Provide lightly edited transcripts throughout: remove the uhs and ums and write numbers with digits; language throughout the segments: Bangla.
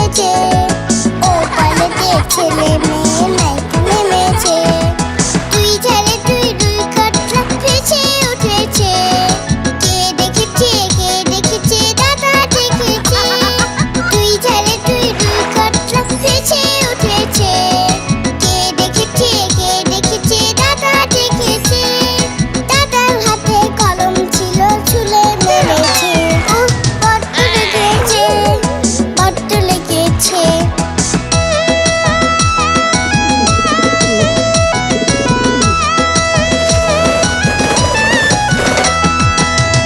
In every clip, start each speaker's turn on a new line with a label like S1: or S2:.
S1: লেগেছে। ও পালেতে ছেলে মেয়ে নাইতে নেমেছে। তুই ঝালে তুই দুই কাটলা ভেসে উঠেছে। কে দেখেছে দাদা দেখেছে। তুই ঝালে তুই দুই কাটলা ভেসে উঠেছে। কে দেখেছে দাদা দেখেছে। দাদার হাতে কলম ছিল ছুলে মেরেছে। বড্ড লেগেছে, বড্ড লেগেছে।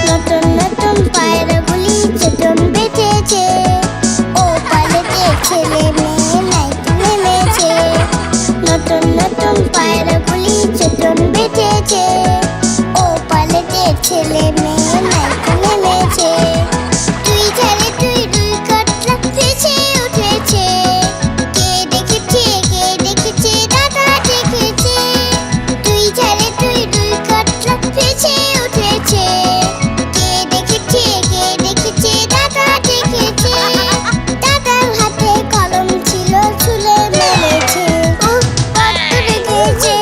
S1: নতুন নতুন পায়রাগুলি চটন বেঁধেছে। ও পালেতে ছেলে মেয়ে নাইতে নেমেছে। নতুন নতুন পায়রাগুলি চটন বেঁধেছে। ও পালেতে ছেলে মেয়ে নাইতে নেমেছে। তুই ঝালে তুই দুই কাটলা ভেসে উঠেছে। কে দেখেছে দাদা দেখেছে। তুই ঝালে তুই দুই কাটলা ভেসে উঠেছে। কে দেখেছে দাদা দেখেছে। দাদার হাতে কলম ছিল ছুলে মেরেছে। বড্ড লেগেছে,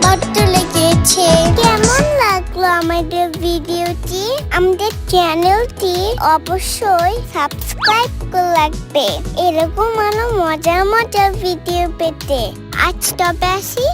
S1: বড্ড লেগেছে। কেমন লাগলো আমাদের ভিডিওটি? আমাদের চ্যানেলটি অবশ্যই সাবস্ক্রাইব করে রাখবে এরকম আরো মজার মজার ভিডিও পেতে। আজ তবে আসি।